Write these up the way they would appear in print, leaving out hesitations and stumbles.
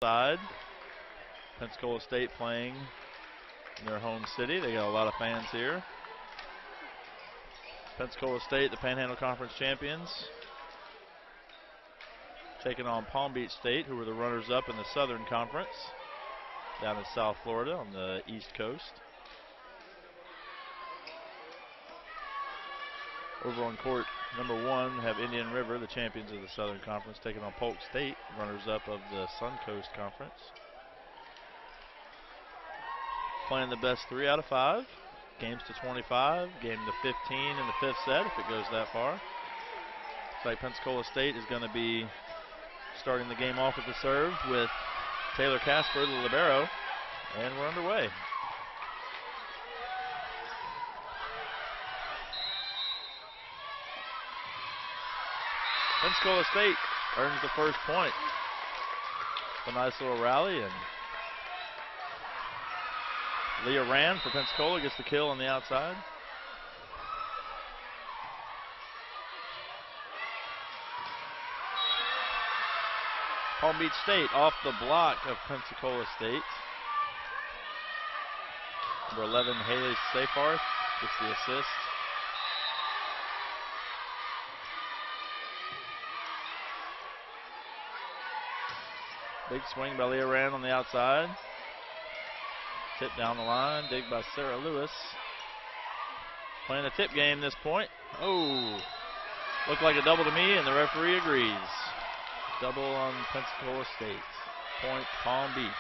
side. Pensacola State playing in their home city. They got a lot of fans here. Pensacola State, the Panhandle Conference champions, taking on Palm Beach State, who were the runners-up in the Southern Conference down in South Florida on the East Coast. Over on court number 1 have Indian River, the champions of the Southern Conference, taking on Polk State, runners-up of the Suncoast Conference. Playing the best 3 out of 5. Games to 25, game to 15 in the 5th set if it goes that far. Looks like Pensacola State is going to be starting the game off with the serve with Taylor Casper, the libero, and we're underway. Pensacola State earns the first point. A nice little rally, and Leah Rand for Pensacola gets the kill on the outside. Palm Beach State off the block of Pensacola State. Number 11, Haley Seyfarth gets the assist. Big swing by Leah Rand on the outside. Tip down the line, dig by Sarah Lewis. Playing a tip game this point. Oh, looked like a double to me, and the referee agrees. Double on Pensacola State. Point Palm Beach.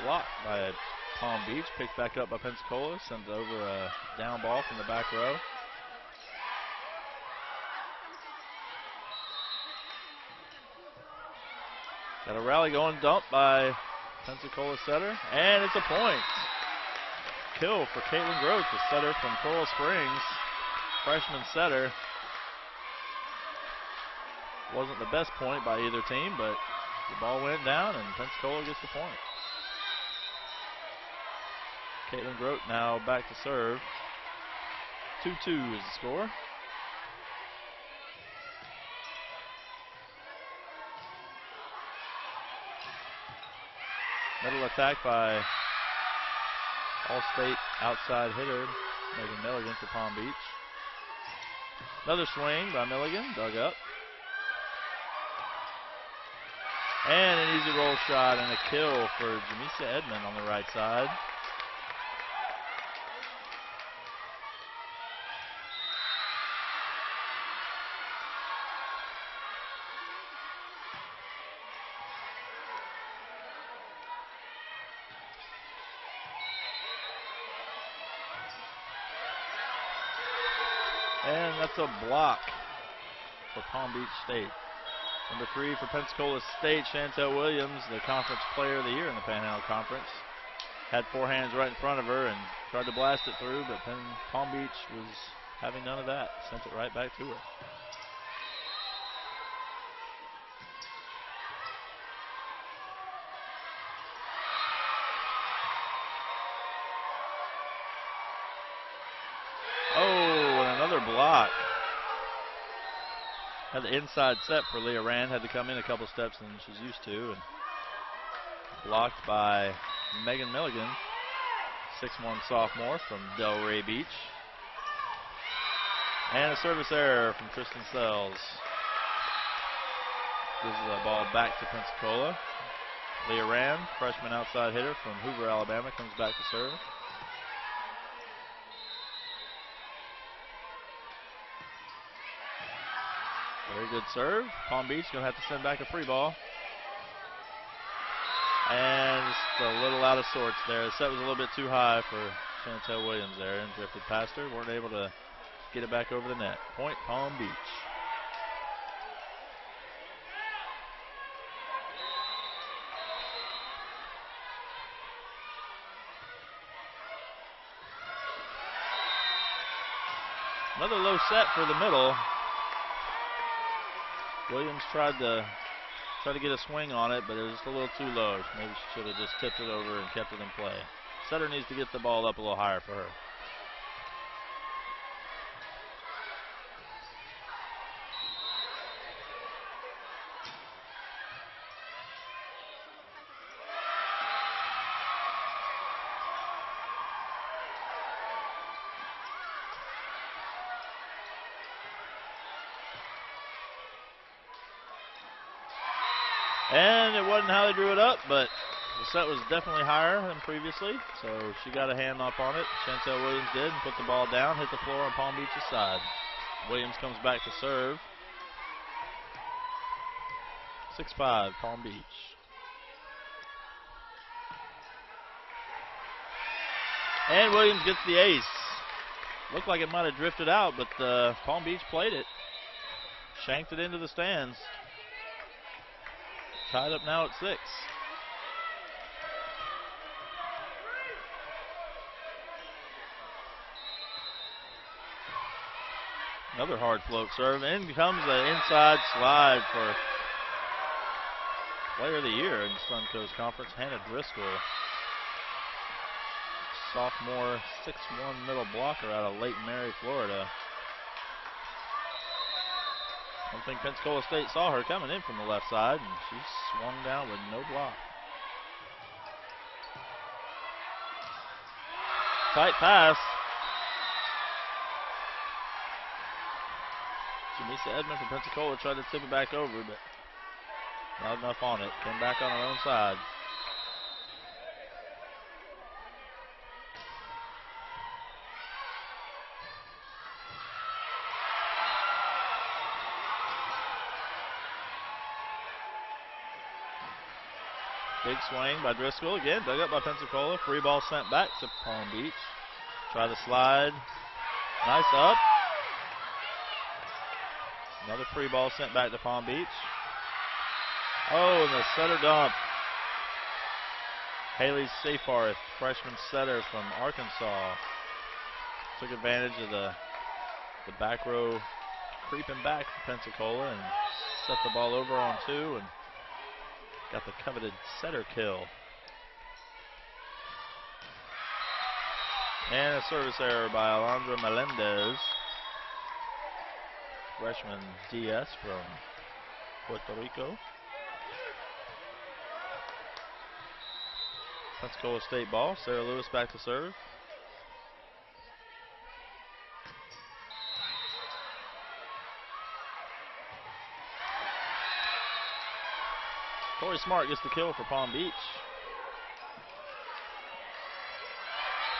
Blocked by Palm Beach, picked back up by Pensacola, sent over a down ball from the back row. Got a rally going, dumped by Pensacola setter, and it's a point. Kill for Caitlin Groth, the setter from Coral Springs, freshman setter. Wasn't the best point by either team, but the ball went down and Pensacola gets the point. Caitlin Groth now back to serve. 2-2 is the score. Middle attack by All-State outside hitter Megan Milligan for Palm Beach. Another swing by Milligan, dug up. And an easy roll shot and a kill for Jamisa Edmond on the right side. And that's a block for Palm Beach State. Number 3 for Pensacola State, Chantel Williams, the conference player of the year in the Panhandle Conference. Had 4 hands right in front of her and tried to blast it through, but Palm Beach was having none of that. Sent it right back to her. Block. Had the inside set for Leah Rand, had to come in a couple steps than she's used to, and blocked by Megan Milligan, 6'1" sophomore from Delray Beach. And a service error from Tristan Sells. Gives the ball back to Pensacola. Leah Rand, freshman outside hitter from Hoover, Alabama, comes back to serve. Very good serve. Palm Beach going to have to send back a free ball. And just a little out of sorts there. The set was a little bit too high for Chantel Williams there and drifted past her. Weren't able to get it back over the net. Point Palm Beach. Another low set for the middle. Williams tried to Tried to get a swing on it, but it was just a little too low. Maybe she should have just tipped it over and kept it in play. Setter needs to get the ball up a little higher for her. And it wasn't how they drew it up, but the set was definitely higher than previously, so she got a hand up on it. Chantel Williams did and put the ball down, hit the floor on Palm Beach's side. Williams comes back to serve. 6-5, Palm Beach. And Williams gets the ace. Looked like it might have drifted out, but Palm Beach played it. Shanked it into the stands. Tied up now at 6. Another hard float serve. In comes the inside slide for Player of the Year in the Suncoast Conference, Hannah Driscoll. Sophomore 6'1" middle blocker out of Lake Mary, Florida. I don't think Pensacola State saw her coming in from the left side, and she swung down with no block. Tight pass. Jamisa Edmond from Pensacola tried to tip it back over, but not enough on it. Came back on her own side. Big swing by Driscoll again, dug up by Pensacola. Free ball sent back to Palm Beach. Try the slide. Nice up. Another free ball sent back to Palm Beach. Oh, and the setter dump. Haley Seyfarth, freshman setter from Arkansas, took advantage of the back row creeping back to Pensacola and set the ball over on 2 and got the coveted setter kill. And a service error by Alondra Melendez, freshman DS from Puerto Rico. Pensacola State ball. Sarah Lewis back to serve. Corey Smart gets the kill for Palm Beach.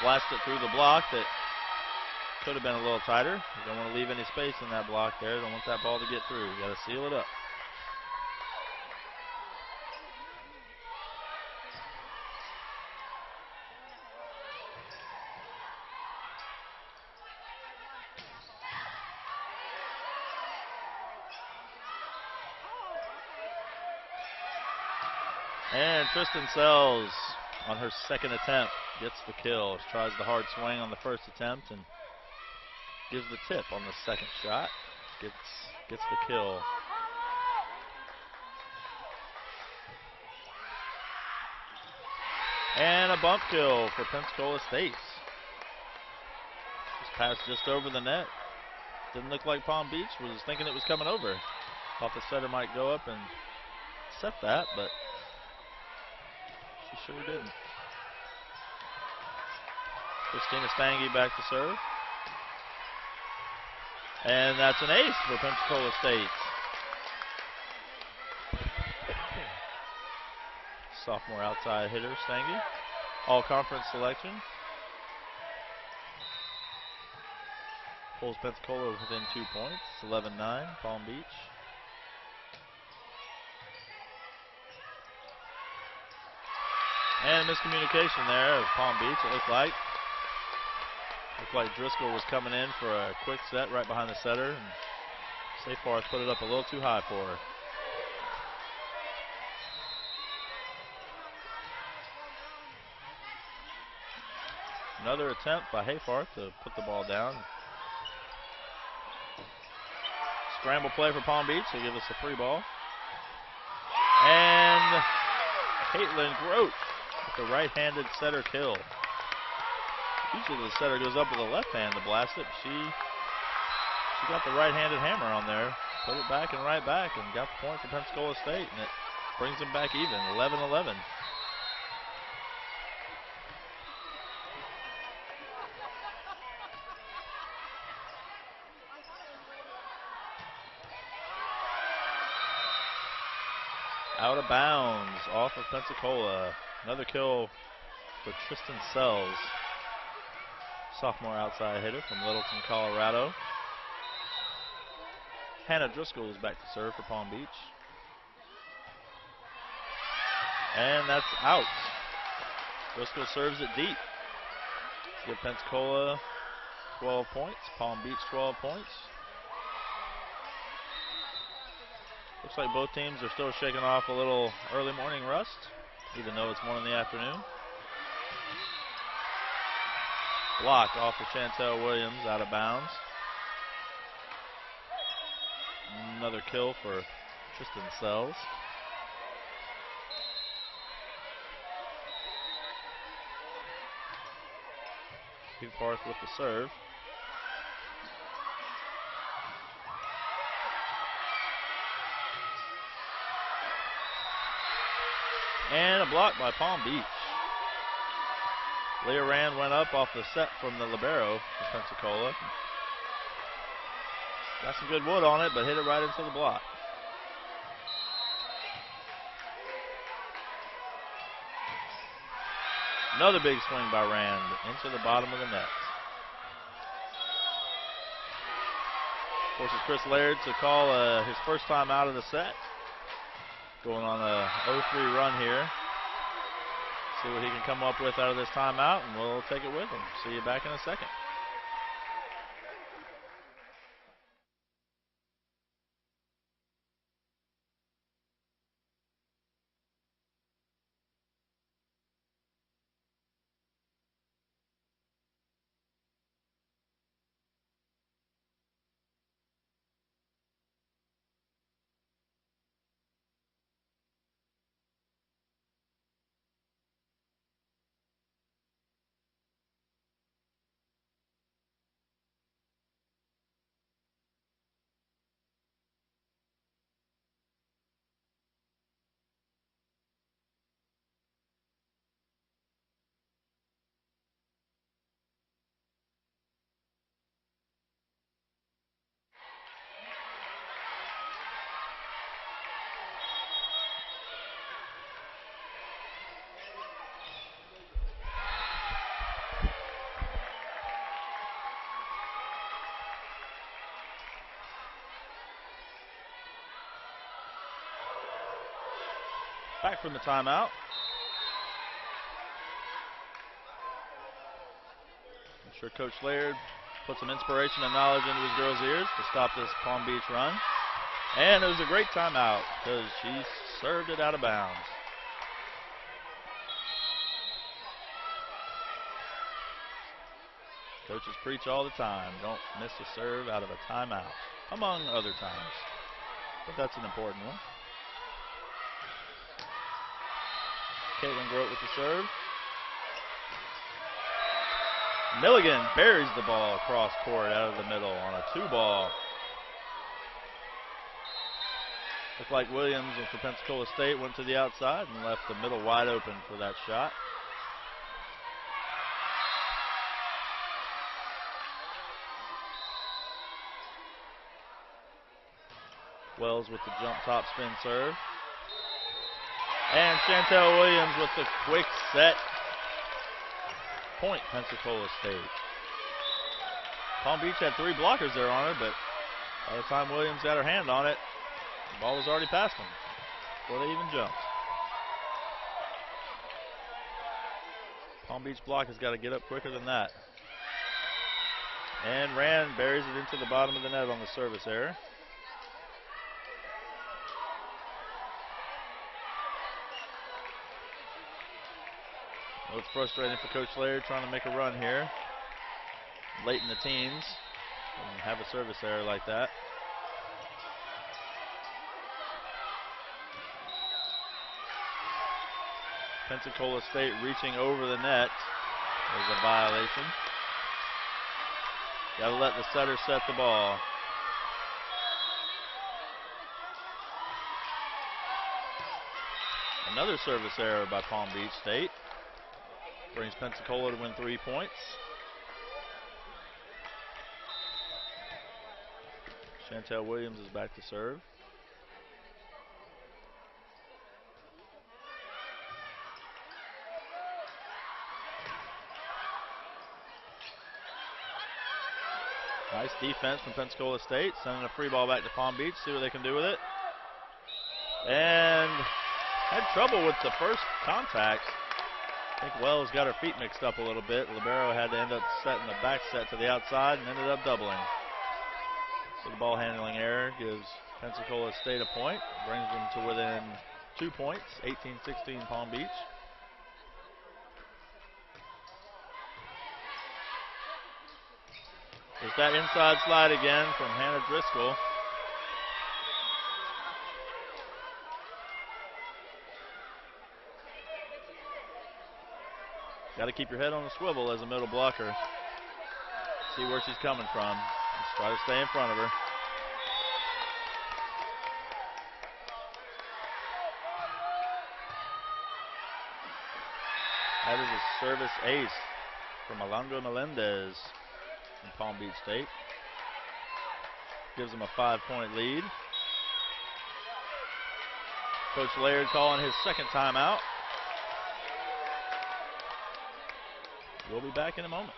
Blasted through the block that could have been a little tighter. You don't want to leave any space in that block there. Don't want that ball to get through. You got to seal it up. And Tristan Sells on her second attempt gets the kill. She tries the hard swing on the first attempt and gives the tip on the second shot. Gets the kill. And a bump kill for Pensacola State. Just passed just over the net. Didn't look like Palm Beach was thinking it was coming over. Thought the setter might go up and set that, but she sure didn't. Christina Stange back to serve. And that's an ace for Pensacola State. Sophomore outside hitter, Stange. All-conference selection. Pulls Pensacola within 2 points. 11-9, Palm Beach. And miscommunication there of Palm Beach, it looked like. Looked like Driscoll was coming in for a quick set right behind the setter, and Seyfarth put it up a little too high for her. Another attempt by Hayfarth to put the ball down. Scramble play for Palm Beach. They give us a free ball. And Caitlin Grote with the right-handed setter kill. Usually the setter goes up with the left hand to blast it. She got the right-handed hammer on there, put it back and right back, and got the point for Pensacola State, and it brings them back even, 11-11. Out of bounds, off of Pensacola. Another kill for Tristan Sells. Sophomore outside hitter from Littleton, Colorado. Hannah Driscoll is back to serve for Palm Beach. And that's out. Driscoll serves it deep. Give Pensacola 12 points, Palm Beach 12 points. Looks like both teams are still shaking off a little early morning rust, even though it's 1 in the afternoon. Block off of Chantel Williams, out of bounds. Another kill for Tristan Sells. Parth with the serve. And a block by Palm Beach. Leah Rand went up off the set from the libero for Pensacola. Got some good wood on it, but hit it right into the block. Another big swing by Rand into the bottom of the net. Forces Chris Laird to call his first time out of the set. Going on a 0-3 run here. See what he can come up with out of this timeout, and we'll take it with him. See you back in a second. Back from the timeout. I'm sure Coach Laird put some inspiration and knowledge into his girls' ears to stop this Palm Beach run. And it was a great timeout because she served it out of bounds. Coaches preach all the time, don't miss a serve out of a timeout, among other times. But that's an important one. Caitlin Grote with the serve. Milligan buries the ball across court out of the middle on a 2-ball. Looked like Williams for Pensacola State went to the outside and left the middle wide open for that shot. Wells with the jump top spin serve. And Chantel Williams with the quick set. Point, Pensacola State. Palm Beach had 3 blockers there on her, but by the time Williams got her hand on it, the ball was already past them before they even jumped. Palm Beach block has got to get up quicker than that. And Rand buries it into the bottom of the net on the service error. Well, it's frustrating for Coach Laird trying to make a run here late in the teens and have a service error like that. Pensacola State reaching over the net is a violation. Got to let the setter set the ball. Another service error by Palm Beach State. Brings Pensacola to win 3 points. Chantel Williams is back to serve. Nice defense from Pensacola State, sending a free ball back to Palm Beach, see what they can do with it. And had trouble with the first contact. I think Wells got her feet mixed up a little bit. Libero had to end up setting the back set to the outside and ended up doubling. So the ball handling error gives Pensacola State a point, brings them to within 2 points, 18-16 Palm Beach. There's that inside slide again from Hannah Driscoll. Got to keep your head on the swivel as a middle blocker. See where she's coming from. Just try to stay in front of her. That is a service ace from Alondra Melendez from Palm Beach State. Gives them a 5-point lead. Coach Laird calling his second timeout. We'll be back in a moment.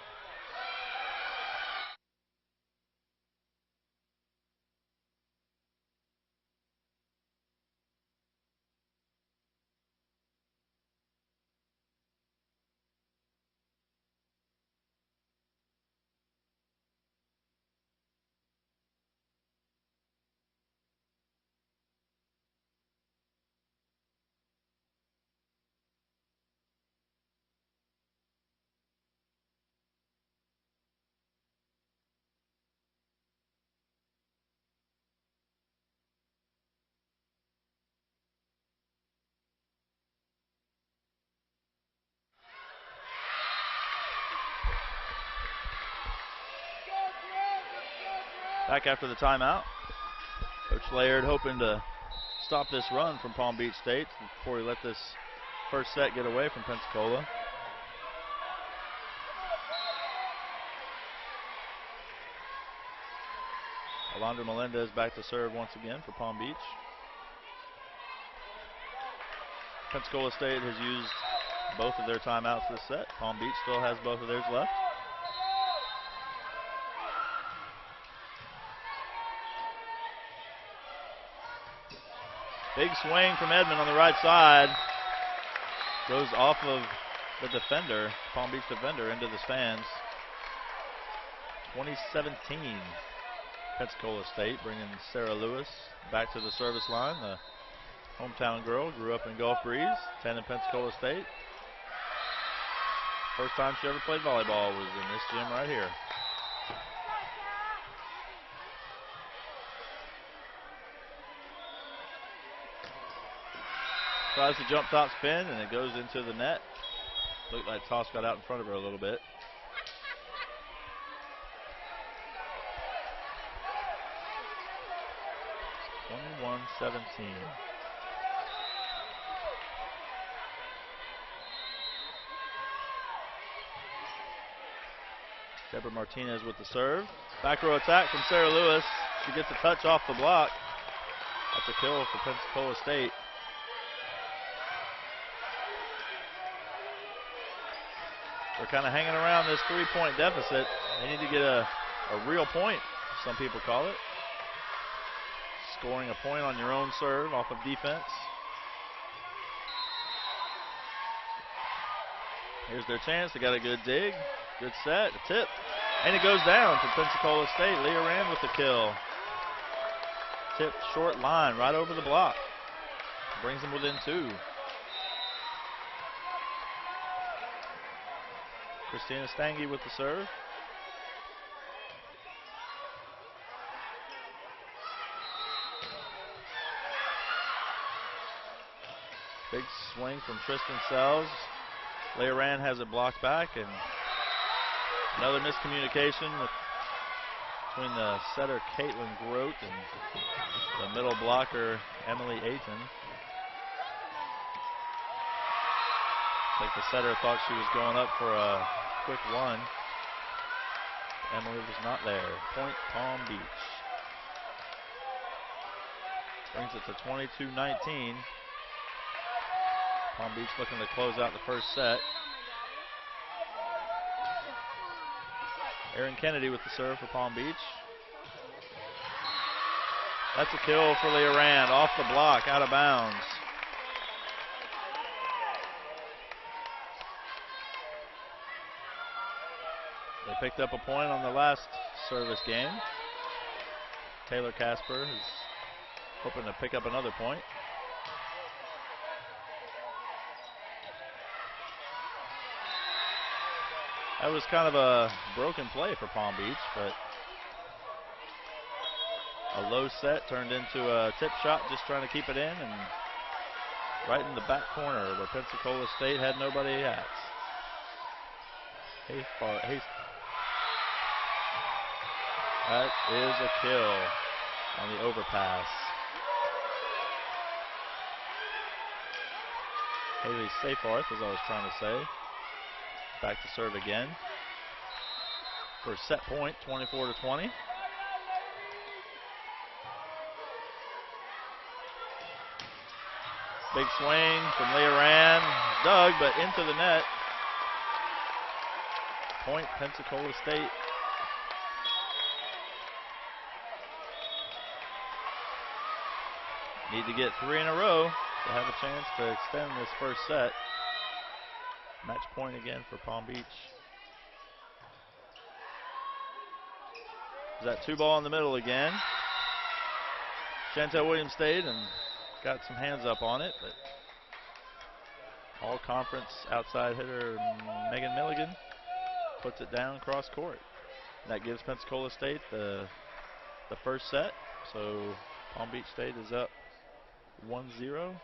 Back after the timeout. Coach Laird hoping to stop this run from Palm Beach State before he let this first set get away from Pensacola. Alondra Melendez back to serve once again for Palm Beach. Pensacola State has used both of their timeouts this set. Palm Beach still has both of theirs left. Big swing from Edmond on the right side. Goes off of the defender, Palm Beach defender, into the stands. 2017, Pensacola State bringing Sarah Lewis back to the service line. The hometown girl, grew up in Gulf Breeze, attended Pensacola State. First time she ever played volleyball was in this gym right here. Tries to jump top spin, and it goes into the net. Looked like toss got out in front of her a little bit. (21-17). Deborah Martinez with the serve. Back row attack from Sarah Lewis. She gets a touch off the block. That's a kill for Pensacola State. They're kind of hanging around this 3-point deficit. They need to get a real point, some people call it. Scoring a point on your own serve off of defense. Here's their chance. They got a good dig. Good set, a tip. And it goes down for Pensacola State. Leah Rand with the kill. Tip short line right over the block. Brings them within 2. Christina Stange with the serve. Big swing from Tristan Sells. Leah Rand has it blocked back, and another miscommunication between the setter Caitlin Grote and the middle blocker Emily Ayton. I think the setter thought she was going up for a quick one. Emily was not there. Point Palm Beach. Brings it to 22-19. Palm Beach looking to close out the first set. Erin Kennedy with the serve for Palm Beach. That's a kill for Leah Rand. Off the block, out of bounds. They picked up a point on the last service game. Taylor Casper is hoping to pick up another point. That was kind of a broken play for Palm Beach, but a low set turned into a tip shot, just trying to keep it in, and right in the back corner where Pensacola State had nobody at. That is a kill on the overpass. Haley Seyfarth, as I was trying to say. Back to serve again. For a set point, 24-20. Big swing from Leah Rand. Dug, but into the net. Point Pensacola State. Need to get 3 in a row to have a chance to extend this first set. Match point again for Palm Beach. There's that 2 ball in the middle again. Chantel Williams stayed and got some hands up on it, but all conference outside hitter Megan Milligan puts it down cross court. That gives Pensacola State the first set. So Palm Beach State is up 1-0.